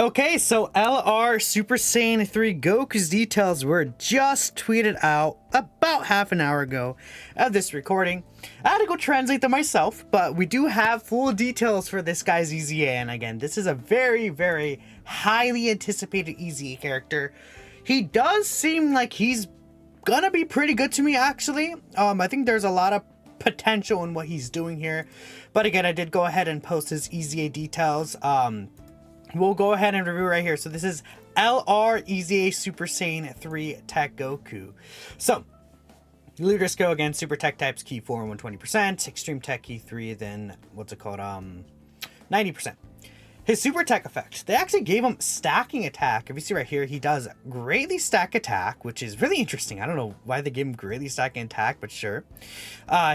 Okay, so LR Super Saiyan 3 Goku's details were just tweeted out about half an hour ago of this recording. I had to go translate them myself, but we do have full details for this guy's EZA, and again, this is a very, very highly anticipated EZA character. He does seem like he's gonna be pretty good to me, actually. I think there's a lot of potential in what he's doing here, but again, I did go ahead and post his EZA details. We'll go ahead and review right here. So this is LR EZA Super Saiyan 3 Tech Goku. So, leader skill again, Super Tech types key 4 and 120%, Extreme Tech key 3, then what's it called? 90%. His Super Tech effect, they actually gave him stacking attack. If you see right here, he does greatly stack attack, which is really interesting. I don't know why they gave him greatly stacking attack, but sure.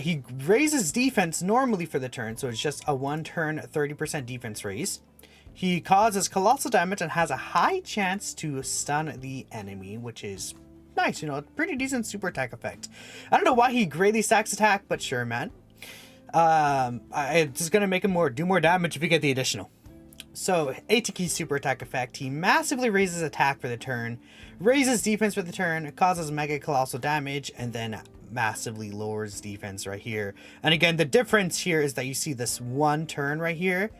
He raises defense normally for the turn, so it's just a 1 turn 30% defense raise. He causes colossal damage and has a high chance to stun the enemy, which is nice, you know, pretty decent super attack effect. I don't know why he greatly stacks attack, but sure, man. It's just gonna make him do more damage if you get the additional. So, Atiki super attack effect, he massively raises attack for the turn, raises defense for the turn, causes mega colossal damage, and then massively lowers defense right here. And again, the difference here is that you see this 1 turn right here.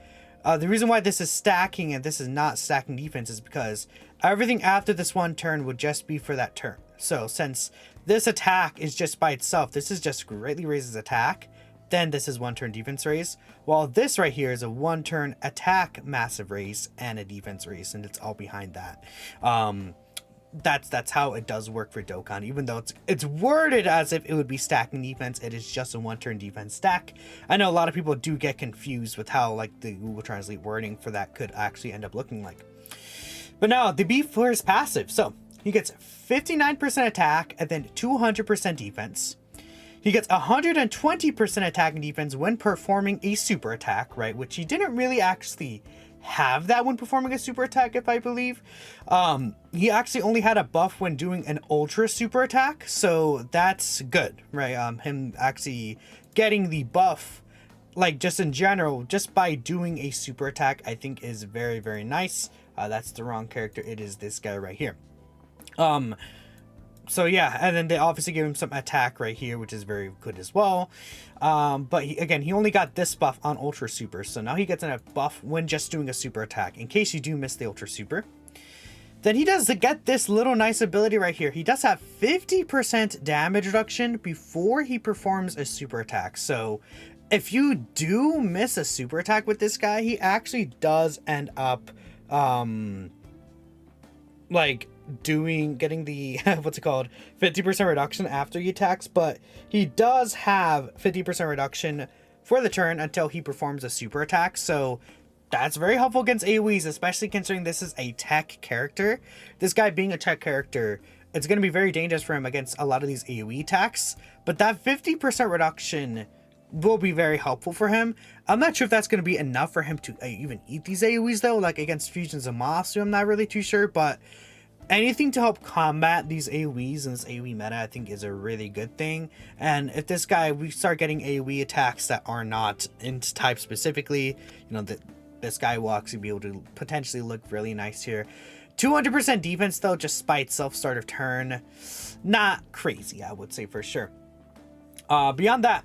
The reason why this is stacking and this is not stacking defense is because everything after this 1 turn would just be for that turn. So since this attack is just by itself, this is just greatly raises attack, then this is 1 turn defense raise. While this right here is a 1 turn attack massive raise and a defense raise, and it's all behind that. That's how it does work for Dokkan. Even though it's worded as if it would be stacking defense, it is just a 1 turn defense stack. I know a lot of people do get confused with how like the Google Translate wording for that could actually end up looking like. But now the beef for his passive. So he gets 59% attack and then 200% defense. He gets 120% attack and defense when performing a super attack, right? Which he didn't really actually have that when performing a super attack, if I believe. He actually only had a buff when doing an ultra super attack, so that's good, right? Him actually getting the buff, like just in general, just by doing a super attack, I think is very, very nice. That's the wrong character. It is this guy right here. So yeah, and then they obviously give him some attack right here, which is very good as well. But he only got this buff on Ultra Super, so now he gets a buff when just doing a super attack, in case you do miss the Ultra Super. Then he does get this little nice ability right here. He does have 50% damage reduction before he performs a super attack. So if you do miss a super attack with this guy, he actually does end up getting the what's it called, 50% reduction after he attacks, but he does have 50% reduction for the turn until he performs a super attack. So that's very helpful against AoEs, especially considering this is a tech character. This guy being a tech character, it's going to be very dangerous for him against a lot of these AoE attacks, but that 50% reduction will be very helpful for him. I'm not sure if that's going to be enough for him to even eat these AoEs though, like against Fusions of Masu, I'm not really too sure, but anything to help combat these AoEs and this AoE meta, I think, is a really good thing. And if this guy, we start getting AoE attacks that are not int type specifically, you know, this guy will actually be able to potentially look really nice here. 200% defense though, just by itself start of turn, not crazy, I would say for sure. Beyond that,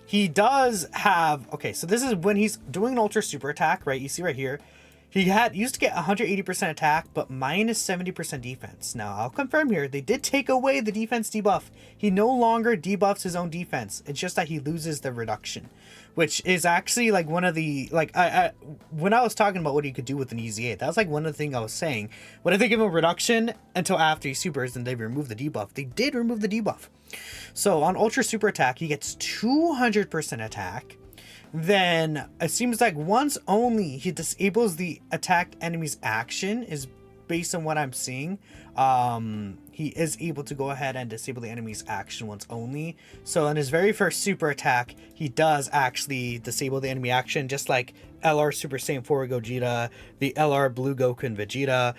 he does have, okay, so this is when he's doing an ultra super attack, right? You see right here, he used to get 180% attack, but minus 70% defense. Now, I'll confirm here, they did take away the defense debuff. He no longer debuffs his own defense. It's just that he loses the reduction, which is actually like one of the, like, when I was talking about what he could do with an EZA, that was like one of the things I was saying. What if they give him a reduction until after he supers and they remove the debuff? They did remove the debuff. So on Ultra Super Attack, he gets 200% attack. Then it seems like once only he disables the attacked enemy's action, is based on what I'm seeing. He is able to go ahead and disable the enemy's action once only. So in his very first super attack, he does actually disable the enemy action, just like LR Super Saiyan 4 Gogeta, the LR Blue Goku and Vegeta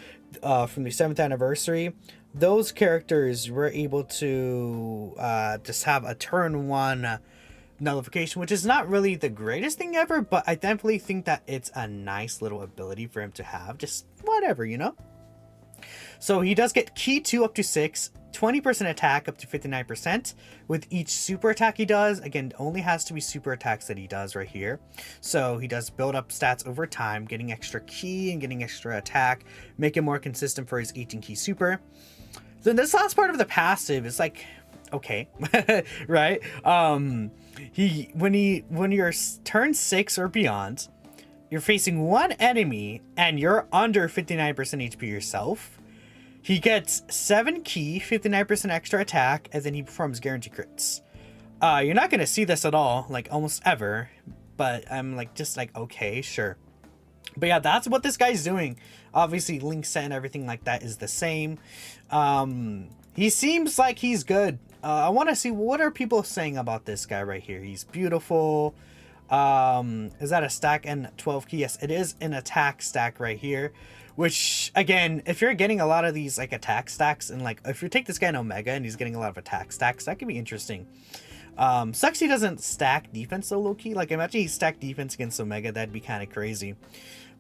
from the 7th anniversary. Those characters were able to just have a turn 1 nullification, which is not really the greatest thing ever, but I definitely think that it's a nice little ability for him to have. Just whatever, you know? So he does get Ki 2 up to 6, 20% attack up to 59% with each super attack he does. Again, only has to be super attacks that he does right here. So he does build up stats over time, getting extra Ki and getting extra attack, make it more consistent for his 18 Ki super. Then this last part of the passive is like, okay, right? When you're turn 6 or beyond, you're facing one enemy and you're under 59% HP yourself, he gets 7 Ki, 59% extra attack, and then he performs guarantee crits. You're not gonna see this at all, like almost ever, but I'm like, just like, okay, sure. But yeah, that's what this guy's doing. Obviously, link set and everything like that is the same. He seems like he's good. I want to see what are people saying about this guy right here. He's beautiful. Is that a stack and 12 Ki? Yes, it is an attack stack right here. Which, again, if you're getting a lot of these like attack stacks, and like if you take this guy in Omega and he's getting a lot of attack stacks, that could be interesting. Sucks he doesn't stack defense so low-key. Like, imagine he stacked defense against Omega. That'd be kind of crazy.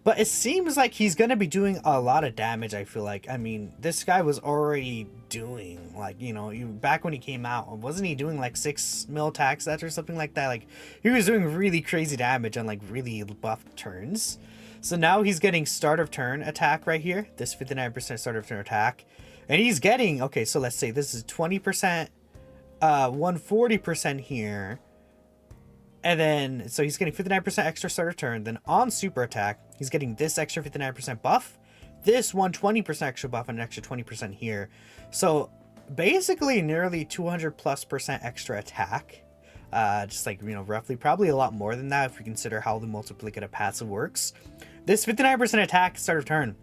But it seems like he's going to be doing a lot of damage, I feel like. I mean, this guy was already doing, like, you know, back when he came out, wasn't he doing like 6 mil attack stats or something like that? Like, he was doing really crazy damage on like really buff turns. So now he's getting start of turn attack right here. This 59% start of turn attack. And he's getting, okay, so let's say this is 20%, 140% here. And then, so he's getting 59% extra start of turn. Then on super attack, he's getting this extra 59% buff, this 120% extra buff, and an extra 20% here. So basically nearly 200+% extra attack. Just like, you know, roughly, probably a lot more than that if we consider how the multiplicative passive works. This 59% attack start of turn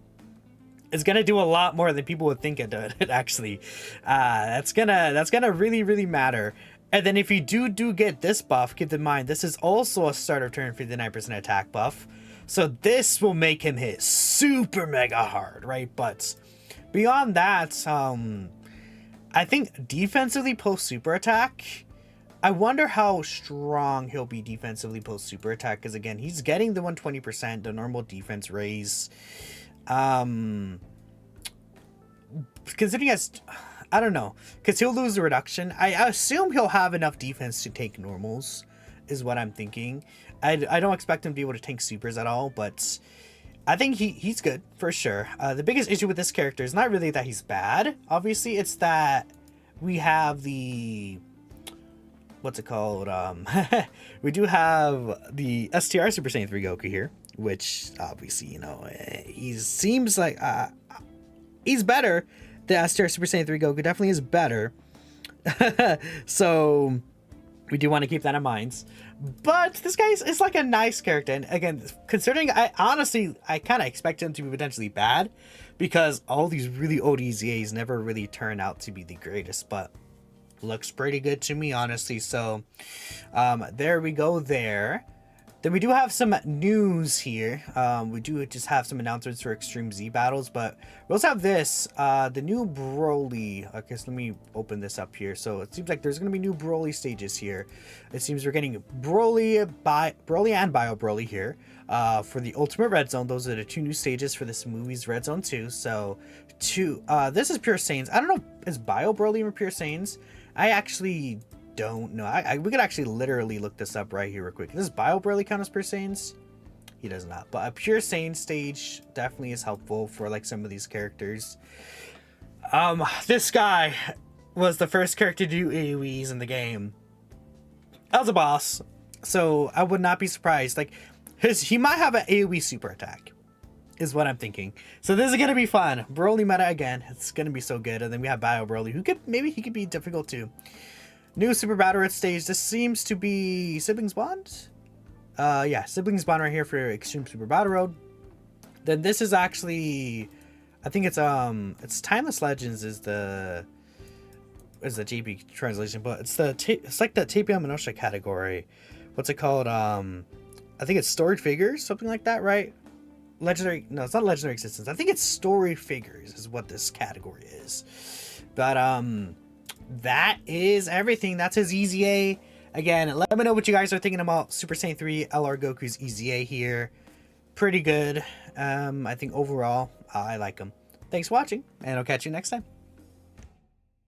is gonna do a lot more than people would think it did. Actually, that's gonna really matter. And then if you do get this buff, keep in mind this is also a start of turn 59% attack buff, so this will make him hit super mega hard, right? But beyond that, I think defensively post super attack, I wonder how strong he'll be defensively post super attack, because again, he's getting the 120%, the normal defense raise. Considering as, I don't know, because he'll lose the reduction. I assume he'll have enough defense to take normals, is what I'm thinking. I don't expect him to be able to tank supers at all, but I think he's good for sure. The biggest issue with this character is not really that he's bad. Obviously, it's that we have the, what's it called? We do have the STR Super Saiyan 3 Goku here, which obviously, you know, he seems like he's better. The STR Super Saiyan 3 Goku definitely is better. So we do want to keep that in mind. But this guy is like a nice character. And again, considering I kind of expect him to be potentially bad, because all these really old EZAs never really turn out to be the greatest. But looks pretty good to me, honestly. So there we go there. Then we do have some news here. We do just have some announcements for Extreme Z battles, but we also have this, the new Broly. Okay, so let me open this up here. So it seems like there's going to be new Broly stages here. It seems we're getting Broly and Bio Broly here for the Ultimate Red Zone. Those are the 2 new stages for this movie's Red Zone 2. So this is Pure Saiyans. I don't know, is Bio Broly or Pure Saiyans? I actually don't know. We could actually literally look this up right here real quick. Does Bio Broly count as Pure Saiyans? He does not. But a Pure Saiyan stage definitely is helpful for like some of these characters. This guy was the first character to do AoEs in the game. As a boss, so I would not be surprised. Like he might have an AoE super attack, is what I'm thinking. So this is gonna be fun. Broly meta again. It's gonna be so good. And then we have Bio Broly, who could be difficult too. New Super Battle Road stage. This seems to be Siblings Bond. Yeah, Siblings Bond right here for Extreme Super Battle Road. Then this is actually, I think it's Timeless Legends is the JP translation, but it's like the Tapion Minosha category. What's it called? I think it's Story Figures, something like that, right? Legendary, no, it's not Legendary Existence. I think it's Story Figures is what this category is. But that is everything. That's his EZA. Again, let me know what you guys are thinking about Super Saiyan 3 LR Goku's EZA here. Pretty good. I think overall, I like him. Thanks for watching, and I'll catch you next time.